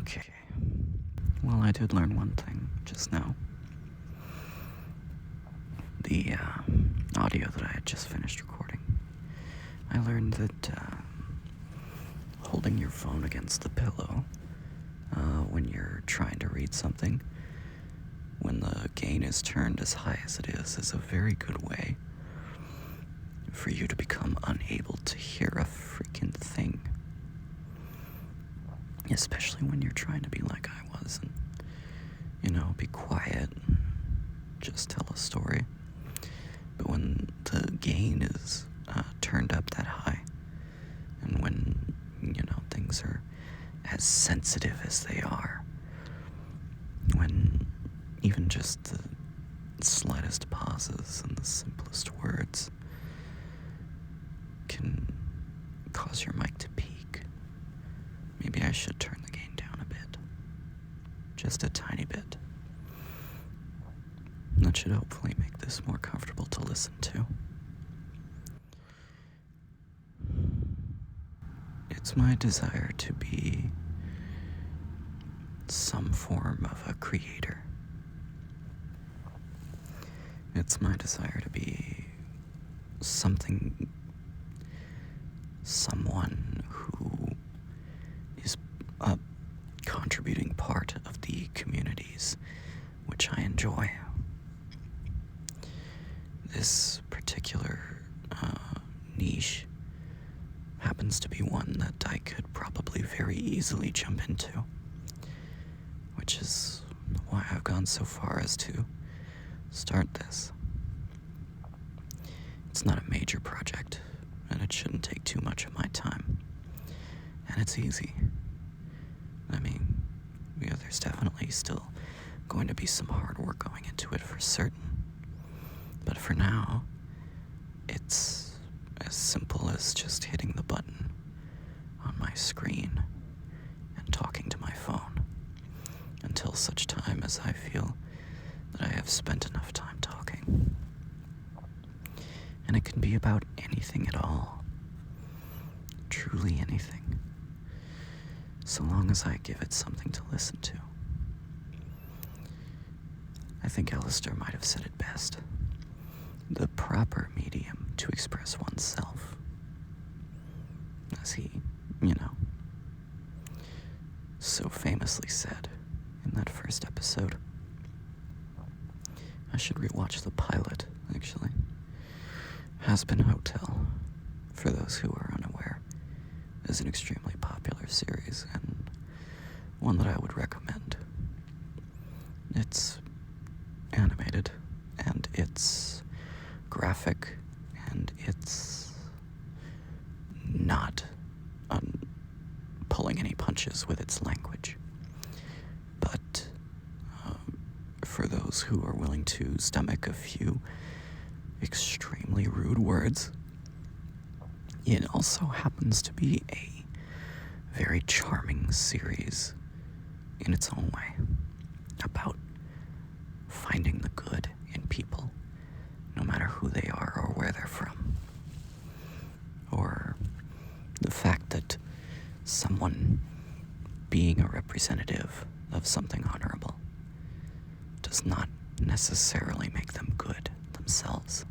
Okay. Well, I did learn one thing just now. The audio that I had just finished recording. I learned that holding your phone against the pillow when you're trying to read something, when the gain is turned as high as it is a very good way for you to become unable to hear a freaking thing. Especially when you're trying to be like I was and, be quiet and just tell a story. But when the gain is turned up that high, and when, things are as sensitive as they are, when even just the slightest pauses and the simplest words can cause your mic to peak, maybe I should turn the gain down a bit. Just a tiny bit. That should hopefully make this more comfortable to listen to. It's my desire to be some form of a creator. It's my desire to be someone who is a contributing part of the communities which I enjoy. This particular niche happens to be one that I could probably very easily jump into, which is why I've gone so far as to start this. It's not a major project, and it shouldn't take too much of my time, and it's easy. There's definitely still going to be some hard work going into it for certain, but for now, it's as simple as just hitting the button on my screen and talking to my phone until such time as I feel that I have spent enough time talking. And it can be about anything at all. Truly anything. So long as I give it something to listen to. I think Alistair might have said it best. The proper medium to express oneself. As he, so famously said in that first episode. I should rewatch the pilot, actually. Has Been Hotel, for those who are unaware, is an extremely popular series and one that I would recommend. It's animated, and it's graphic, and it's not pulling any punches with its language. But for those who are willing to stomach a few extremely rude words, it also happens to be a very charming series in its own way about finding the good in people, no matter who they are or where they're from. Or the fact that someone being a representative of something honorable does not necessarily make them good themselves.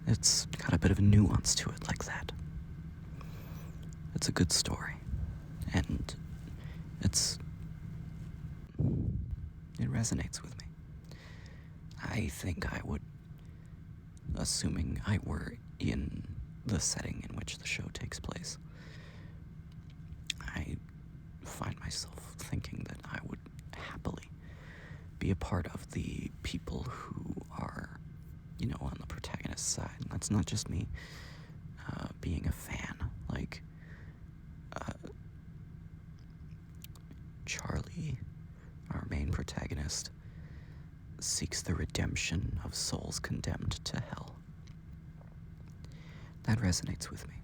It's got a bit of a nuance to it like that. It's a good story, and it resonates with me. I think I would, assuming I were in the setting in which the show takes place, I find myself thinking that I would happily be a part of the people who are, on the protagonist's side. And that's not just me being a fan, like Charlie, our main protagonist, seeks the redemption of souls condemned to hell. That resonates with me.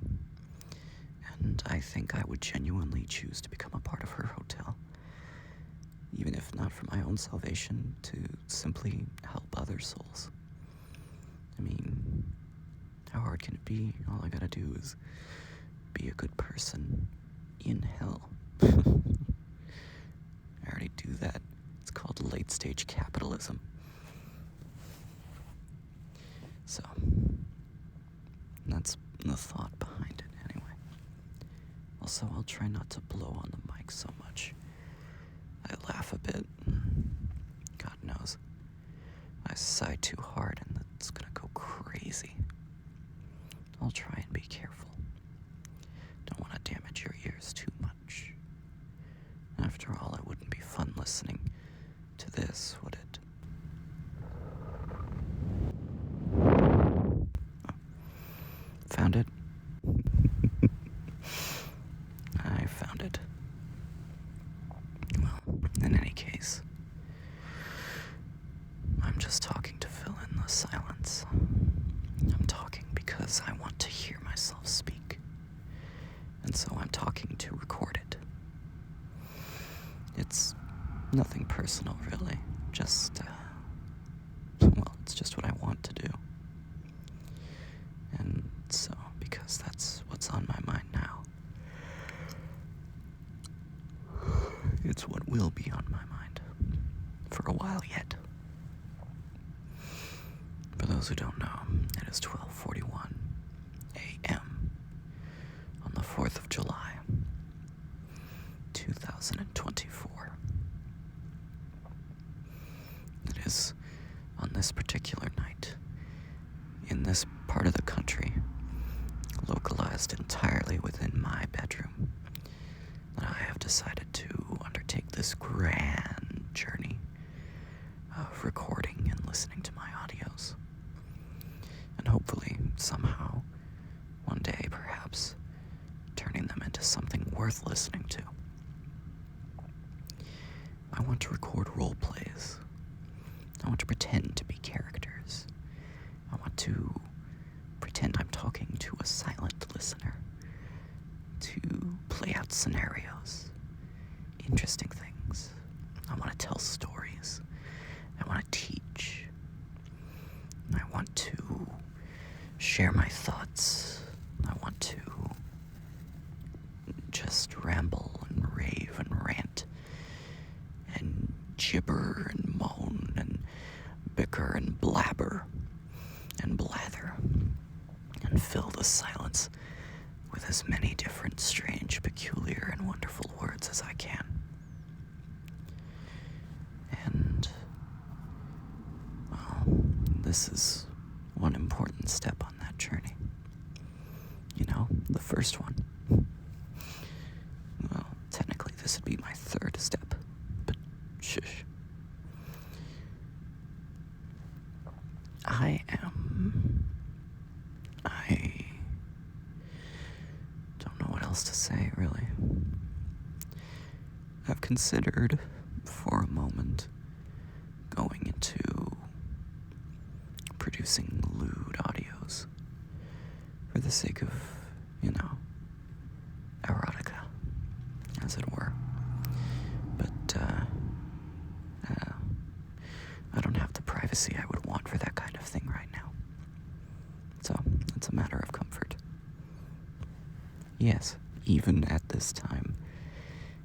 And I think I would genuinely choose to become a part of her hotel, even if not for my own salvation, to simply help other souls. How hard can it be? All I gotta do is be a good person in hell. I already do that. It's called late stage capitalism. So, that's the thought behind it anyway. Also, I'll try not to blow on the mic so much. I laugh a bit. God knows. I sigh too hard and it's gonna go crazy. I'll try and be careful. Don't want to damage your ears too much. After all, it wouldn't be fun listening to this, would it? Oh. Found it? I found it. Well, in any case, I'm just talking to fill in the silence. I'm talking because I want to hear myself speak. And so I'm talking to record it. It's nothing personal, really. Just, it's just what I want to do. And so, because that's what's on my mind now, it's what will be on my mind for a while yet. For those who don't know, it is 12:41 a.m. on the 4th of July, 2024. It is on this particular night, in this part of the country, localized entirely within my bedroom, that I have decided to undertake this grand journey of recording and listening to my audios. And hopefully, somehow, one day perhaps, turning them into something worth listening to. I want to record role plays. I want to pretend to be characters. I want to pretend I'm talking to a silent listener. To play out scenarios, interesting things. I want to tell stories. I want to teach. I want to share my thoughts. I want to just ramble and rave and rant and gibber and moan and bicker and blabber and blather and fill the silence with as many different, strange, peculiar, and wonderful words as I can. And, well, this is one important step on that journey. You know, the first one. Well, technically this would be my third step, but shush. I don't know what else to say, really. I've considered, for a moment, going into producing lewd audios for the sake of, erotica, as it were. But, I don't have the privacy I would want for that kind of thing right now. So, it's a matter of comfort. Yes, even at this time,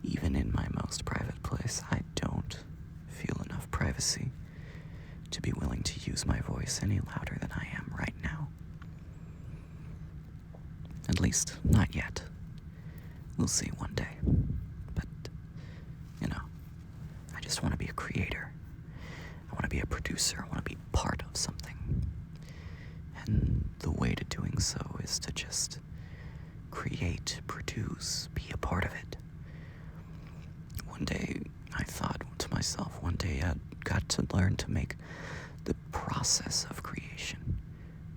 even in my most private place, I don't feel enough privacy to be willing to use my voice any louder than I am right now. At least, not yet. We'll see one day. But, I just want to be a creator. I want to be a producer. I want to be part of something. And the way to doing so is to just create, produce, be a part of it. One day, I thought to myself, one day I'd got to learn to make the process of creation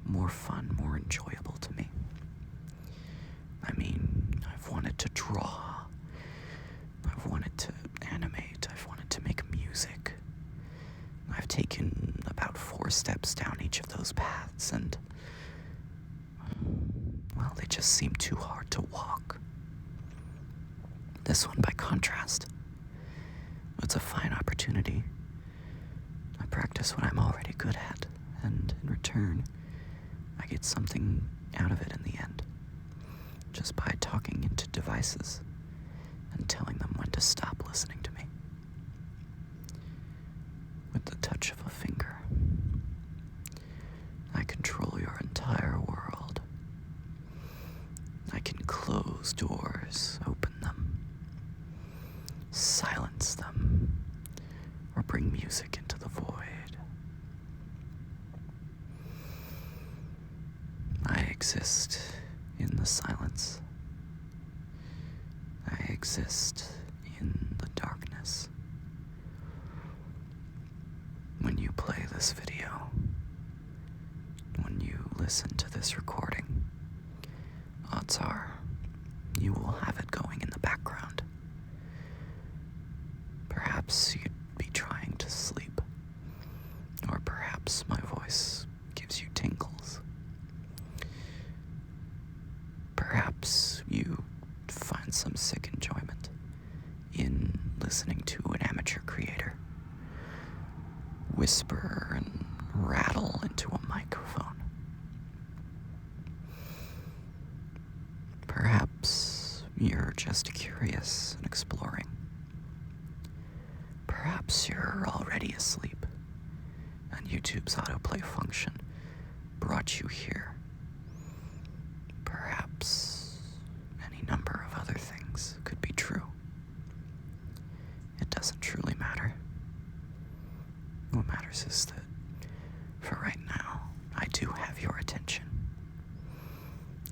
more fun, more enjoyable to me. I mean, I've wanted to draw. I've wanted to animate. I've wanted to make music. I've taken about 4 steps down each of those paths, and, well, they just seem too hard to walk. This one, by contrast, it's a fine opportunity. I practice what I'm already good at, and in return, I get something out of it in the end, just by talking into devices and telling them when to stop listening to me. With the touch of a finger, I control your entire world. I can close doors, open them, silence them, or bring music into the void. I exist in the silence. I exist in the darkness. When you play this video, when you listen to this recording, odds are you will have it going in the background. Perhaps you'd be trying to sleep, or perhaps my voice gives you tingles. Perhaps you find some sick enjoyment in listening to an amateur creator whisper and rattle into a microphone. Perhaps you're just curious and exploring. Perhaps you're already asleep, and YouTube's autoplay function brought you here. Perhaps any number of other things could be true. It doesn't truly matter. What matters is that, for right now, I do have your attention.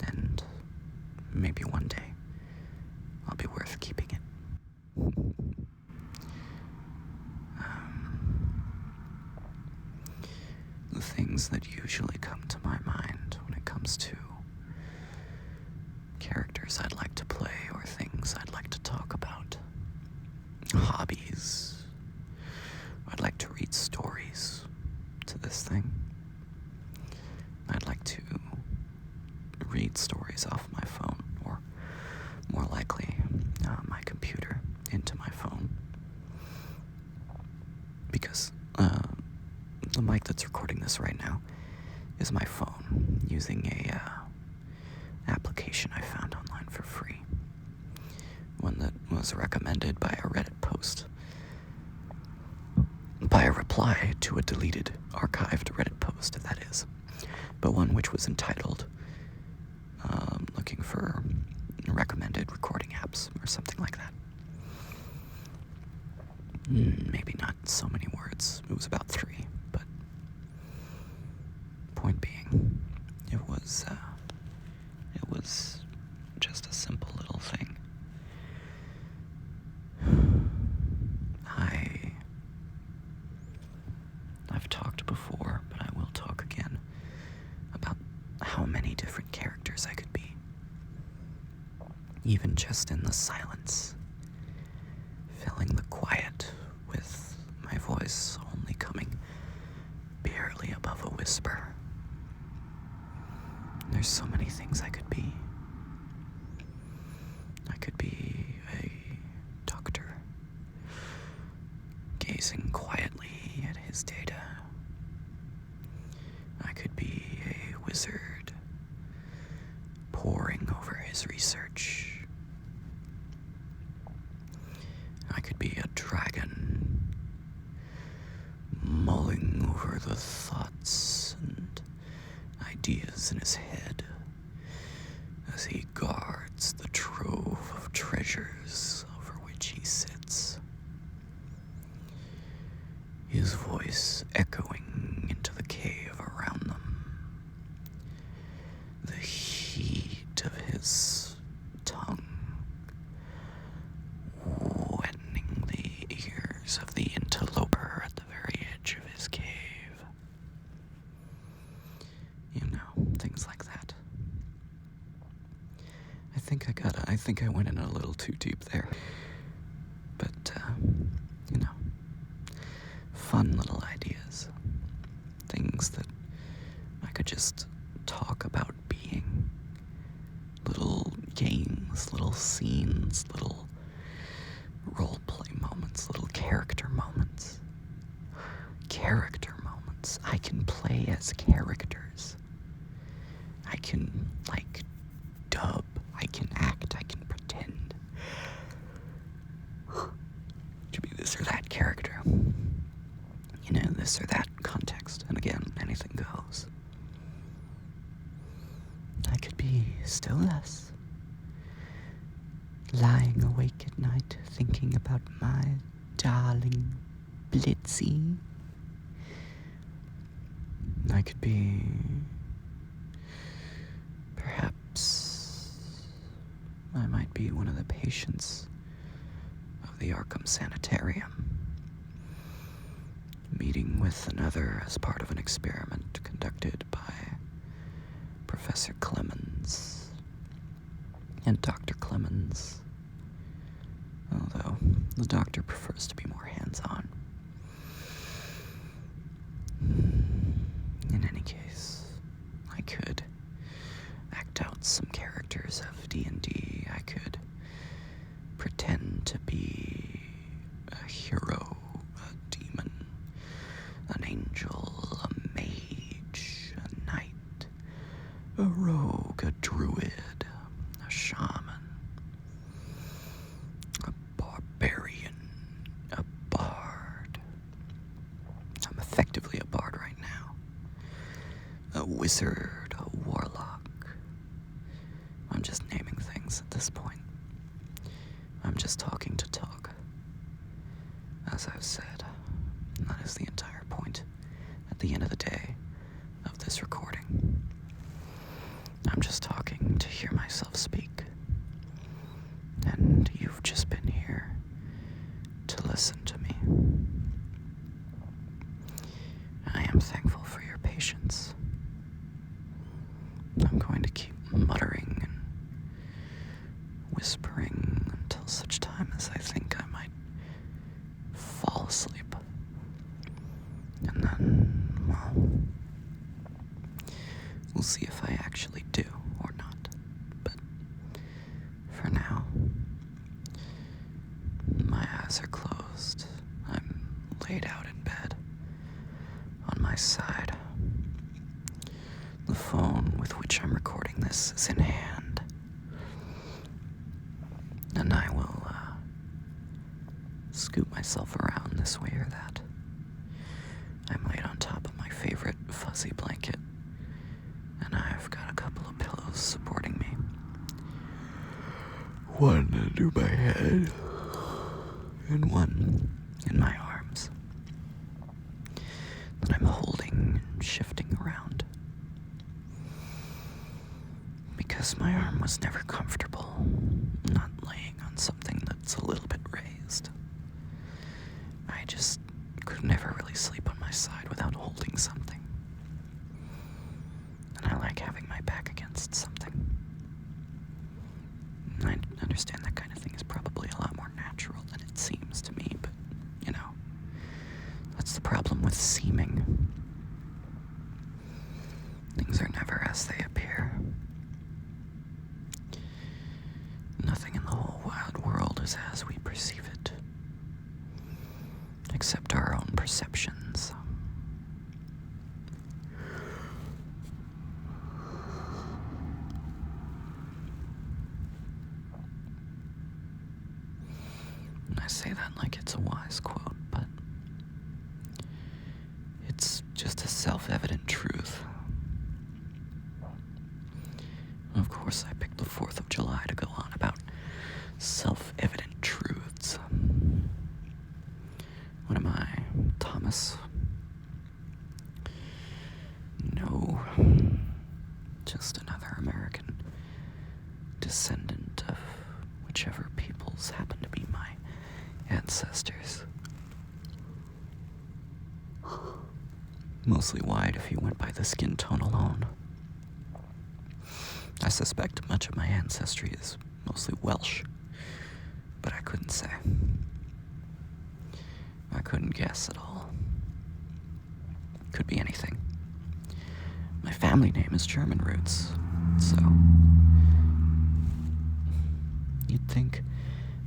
And maybe one day, I'll be worth keeping it. The things that usually come to my mind when it comes to characters I'd like to play or things I'd like to talk about, hobbies. I'd like to read stories to this thing. I'd like to read stories off my phone, or more likely, my computer into my phone. Because the mic that's recording this right now is my phone, using a application I found online for free. One that was recommended by a Reddit post. By a reply to a deleted, archived Reddit post, that is. But one which was entitled, looking for recommended recording apps, or something like that. Maybe not so many words. It was about 3, but point being, it was just a simple little thing. I've talked before, but I will talk again about how many different characters I could be. Even just in the silence, filling the quiet with my voice only coming barely above a whisper. There's so many things I could be. I could be a doctor, gazing quietly at his data. I could be a wizard, poring over his research. I could be a dragon, mulling over the thoughts and ideas in his head as he guards the trove of treasures over which he sits. His voice echoing into the cave around them. The heat of his tongue wetting the ears of the interloper at the very edge of his cave. You know, things like that. I think I went in a little too deep there. But, fun little ideas. Things that I could just talk about being. Little games, little scenes, little roleplay moments, little character moments. Character moments. I can play as characters. I can, dub. I can act. I can pretend. this or that context, and again, anything goes. I could be still less, lying awake at night thinking about my darling Blitzy. I could be perhaps I might be one of the patients of the Arkham Sanitarium, meeting with another as part of an experiment conducted by Professor Clemens and Dr. Clemens, although the doctor prefers to be more hands-on. In any case, I could act out some characters of D&D. I could pretend to be a hero, a demon, an angel, a mage, a knight, a rogue, a druid, a shaman, a barbarian, a bard. I'm effectively a bard right now. A wizard, a warlock. I'm just naming things at this point. I'm just talking to talk. As I've said, that is the entire point, at the end of the day, of this recording. I'm just talking to hear myself speak. And you've just been here to listen to me. I am thankful for your patience. I'm going to keep muttering and whispering until such time as I think I might fall asleep. And then, well, we'll see if I actually do or not. But for now, my eyes are closed. I'm laid out in bed on my side. The phone with which I'm recording this is in hand. And I will scoop myself around this way or that. I'm laid on top of my favorite fuzzy blanket, and I've got a couple of pillows supporting me. One under my head, and one in my arms that I'm holding and shifting around. Because my arm was never comfortable not laying on something that's a little bit raised. I just could never really sleep on my side without holding something. And I like having my back against something. I understand that kind of thing is probably a lot more natural than it seems to me, but, you know, that's the problem with seeming. Things are never as they appear. Nothing in the whole wide world is as we perceive it, except our own perceptions. I say that like it's a wise quote, but it's just a self-evident truth. Of course, I picked the 4th of July to go on about self-evident truths. What am I, Thomas? No, just another American descendant of whichever peoples happen to be my ancestors. Mostly white if you went by the skin tone alone. I suspect much of my ancestry is mostly Welsh, but I couldn't say. I couldn't guess at all. Could be anything. My family name is German roots, so you'd think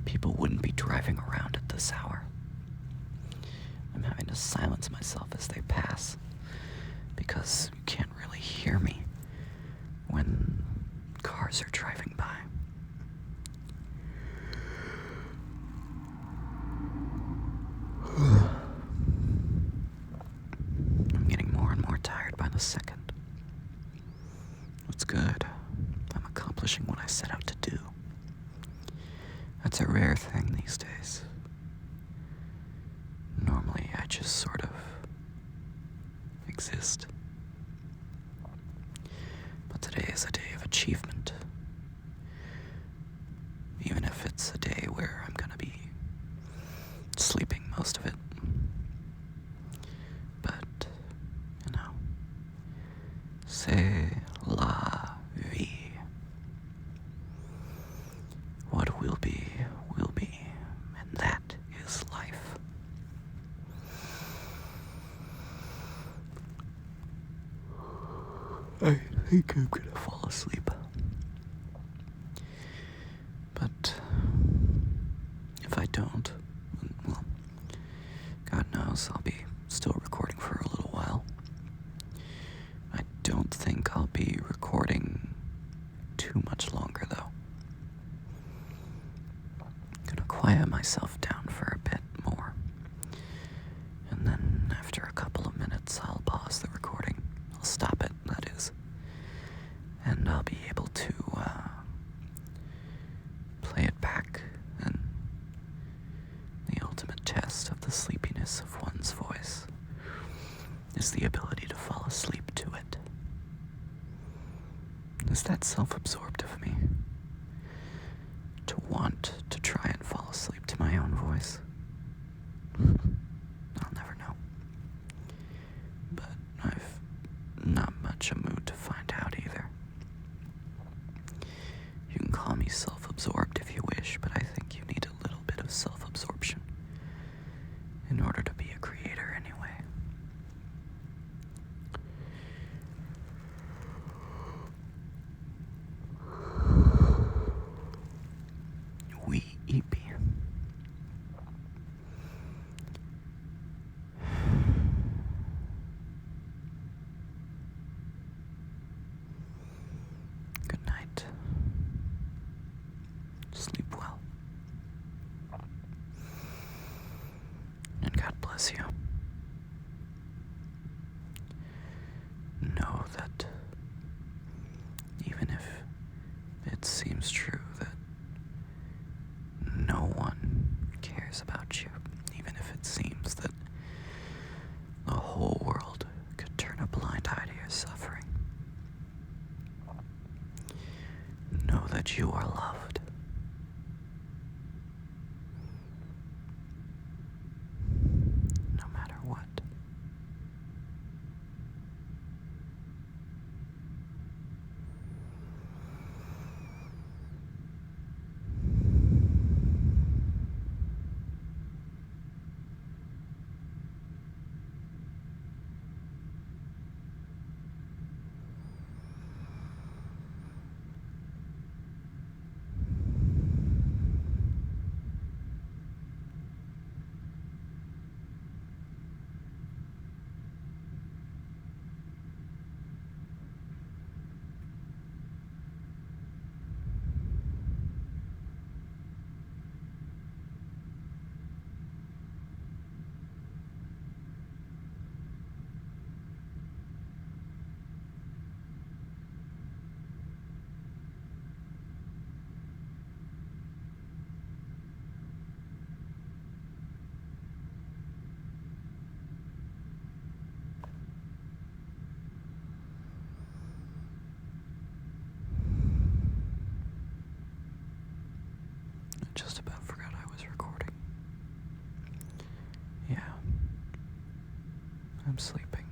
people wouldn't be driving around at this hour. I'm having to silence myself as they pass, because you can't really hear me when cars are driving by. a second. It's good. I'm accomplishing what I set out to do. That's a rare thing these days. Normally, I just sort of exist. But today is a day of achievement. Even if it's a day where I'm gonna be sleeping most of it. But, c'est la vie. What will be, and that is life. I think I'm gonna fall asleep. But if I don't, well, God knows I'll be still recording for a little while. I don't think I'll be recording too much longer, though. Gonna quiet myself down for a bit more. And then after a couple of minutes, I'll pause the recording. I'll stop it, that is. And I'll be able to play it back. And the ultimate test of the sleepiness of one's voice is the ability to fall asleep to it. Is that self-absorbed of me? To want to try and fall asleep to my own voice? I'll never know. But I've not much a mood to find out either. You can call me self-absorbed if you wish, but I think you need a little bit of self-absorption in order to be a creator anyway. We EP. Good night. Sleep well. And God bless you. Know that even if it seems true that no one cares about you, even if it seems that the whole world could turn a blind eye to your suffering, know that you are loved. No matter what. Just about forgot I was recording. Yeah. I'm sleeping.